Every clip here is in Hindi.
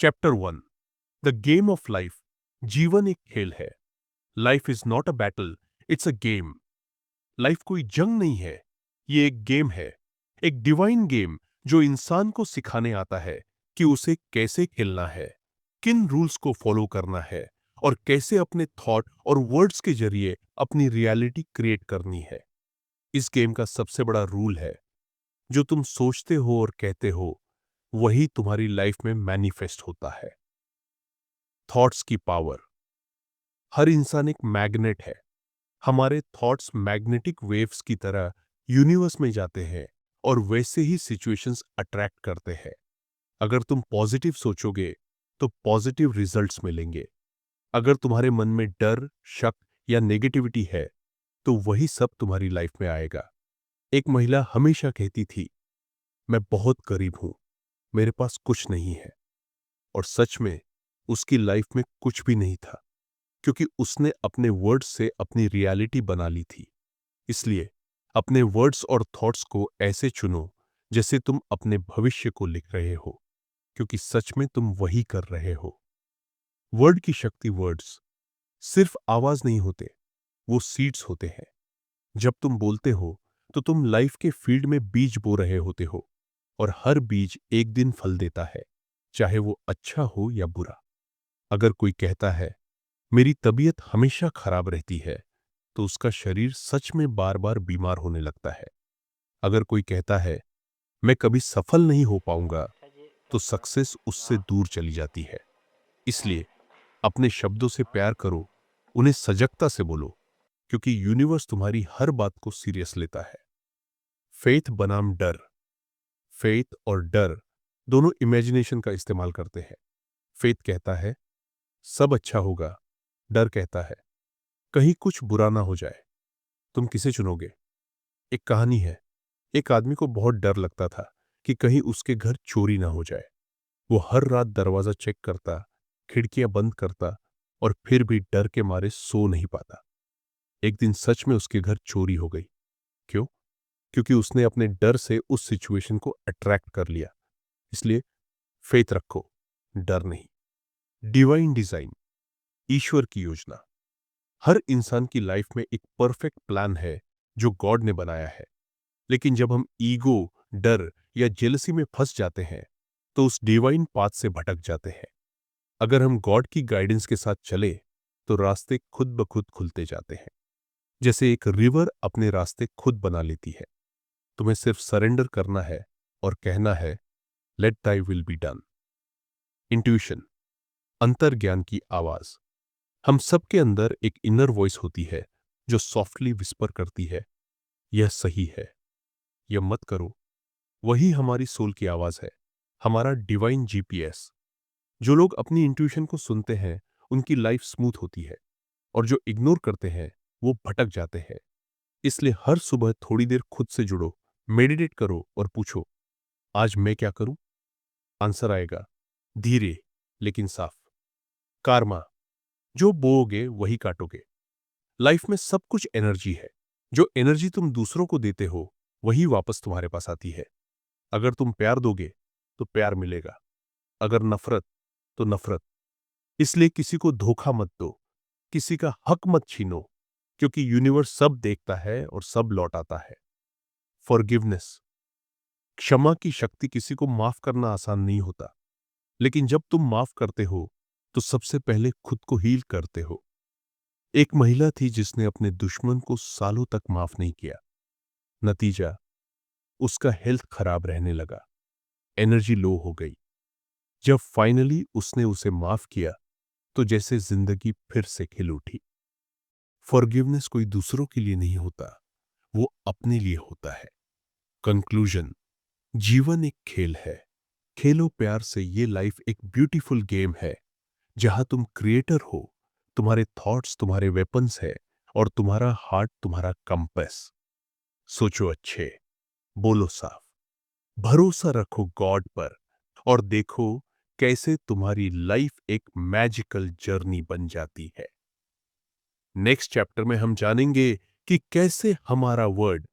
Chapter 1 the game of life. जीवन एक खेल है। Life is not a battle, it's a game. Life कोई जंग नहीं है, ये एक गेम है। एक डिवाइन गेम जो इंसान को सिखाने आता है कि उसे कैसे खेलना है, किन रूल्स को फॉलो करना है और कैसे अपने थॉट और वर्ड्स के जरिए अपनी रियलिटी क्रिएट करनी है। इस गेम का सबसे बड़ा रूल है, जो तुम सोचते हो और कहते हो वही तुम्हारी लाइफ में मैनिफेस्ट होता है। थॉट्स की पावर। हर इंसान एक मैग्नेट है। हमारे थॉट्स मैग्नेटिक वेव्स की तरह यूनिवर्स में जाते हैं और वैसे ही सिचुएशंस अट्रैक्ट करते हैं। अगर तुम पॉजिटिव सोचोगे तो पॉजिटिव रिजल्ट्स मिलेंगे। अगर तुम्हारे मन में डर, शक या नेगेटिविटी है तो वही सब तुम्हारी लाइफ में आएगा। एक महिला हमेशा कहती थी, मैं बहुत गरीब हूं, मेरे पास कुछ नहीं है। और सच में उसकी लाइफ में कुछ भी नहीं था, क्योंकि उसने अपने वर्ड्स से अपनी रियलिटी बना ली थी। इसलिए अपने वर्ड्स और थॉट्स को ऐसे चुनो जैसे तुम अपने भविष्य को लिख रहे हो, क्योंकि सच में तुम वही कर रहे हो। वर्ड की शक्ति। वर्ड्स सिर्फ आवाज नहीं होते, वो सीड्स होते हैं। जब तुम बोलते हो तो तुम लाइफ के फील्ड में बीज बो रहे होते हो, और हर बीज एक दिन फल देता है, चाहे वो अच्छा हो या बुरा। अगर कोई कहता है मेरी तबीयत हमेशा खराब रहती है, तो उसका शरीर सच में बार बार बीमार होने लगता है। अगर कोई कहता है मैं कभी सफल नहीं हो पाऊंगा, तो सक्सेस उससे दूर चली जाती है। इसलिए अपने शब्दों से प्यार करो, उन्हें सजगता से बोलो, क्योंकि यूनिवर्स तुम्हारी हर बात को सीरियस लेता है। फेथ बनाम डर। फेथ और डर दोनों इमेजिनेशन का इस्तेमाल करते हैं। फेथ कहता है सब अच्छा होगा, डर कहता है कहीं कुछ बुरा ना हो जाए। तुम किसे चुनोगे? एक कहानी है, एक आदमी को बहुत डर लगता था कि कहीं उसके घर चोरी ना हो जाए। वो हर रात दरवाजा चेक करता, खिड़कियां बंद करता, और फिर भी डर के मारे सो नहीं पाता। एक दिन सच में उसके घर चोरी हो गई। क्यों? क्योंकि उसने अपने डर से उस सिचुएशन को अट्रैक्ट कर लिया। इसलिए फेथ रखो, डर नहीं। Divine design. ईश्वर की योजना। हर इंसान की लाइफ में एक परफेक्ट प्लान है जो गॉड ने बनाया है। लेकिन जब हम ईगो, डर या जेलसी में फंस जाते हैं तो उस डिवाइन पाथ से भटक जाते हैं। अगर हम गॉड की गाइडेंस के साथ चले तो रास्ते खुद ब खुद खुलते जाते हैं, जैसे एक रिवर अपने रास्ते खुद बना लेती है। तुम्हें सिर्फ सरेंडर करना है और कहना है let thy will be done. Intuition. अंतर्ज्ञान की आवाज। हम सबके अंदर एक इनर वॉइस होती है जो सॉफ्टली विस्पर करती है, यह सही है, यह मत करो। वही हमारी सोल की आवाज है, हमारा डिवाइन जीपीएस। जो लोग अपनी इंट्यूशन को सुनते हैं उनकी लाइफ स्मूथ होती है, और जो इग्नोर करते हैं वो भटक जाते हैं। इसलिए हर सुबह थोड़ी देर खुद से जुड़ो, मेडिटेट करो और पूछो आज मैं क्या करूं। आंसर आएगा, धीरे लेकिन साफ। कार्मा। जो बोओगे वही काटोगे। लाइफ में सब कुछ एनर्जी है। जो एनर्जी तुम दूसरों को देते हो वही वापस तुम्हारे पास आती है। अगर तुम प्यार दोगे तो प्यार मिलेगा, अगर नफरत तो नफरत। इसलिए किसी को धोखा मत दो, किसी का हक मत छीनो, क्योंकि यूनिवर्स सब देखता है और सब लौटाता है। फॉरगिवनेस। क्षमा की शक्ति। किसी को माफ करना आसान नहीं होता, लेकिन जब तुम माफ करते हो तो सबसे पहले खुद को हील करते हो। एक महिला थी जिसने अपने दुश्मन को सालों तक माफ नहीं किया। नतीजा, उसका हेल्थ खराब रहने लगा, एनर्जी लो हो गई। जब फाइनली उसने उसे माफ किया तो जैसे जिंदगी फिर से खिल उठी। फॉरगिवनेस कोई दूसरों के लिए नहीं होता, वो अपने लिए होता है। कंक्लूजन। जीवन एक खेल है, खेलो प्यार से। ये लाइफ एक ब्यूटीफुल गेम है जहां तुम क्रिएटर हो। तुम्हारे थॉट्स तुम्हारे वेपन्स है, और तुम्हारा हार्ट तुम्हारा कंपास। सोचो अच्छे, बोलो साफ, भरोसा रखो गॉड पर, और देखो कैसे तुम्हारी लाइफ एक मैजिकल जर्नी बन जाती है। नेक्स्ट चैप्टर में हम जानेंगे कि कैसे हमारा वर्ड,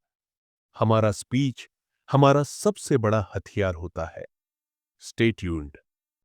हमारा स्पीच, हमारा सबसे बड़ा हथियार होता है। Stay tuned.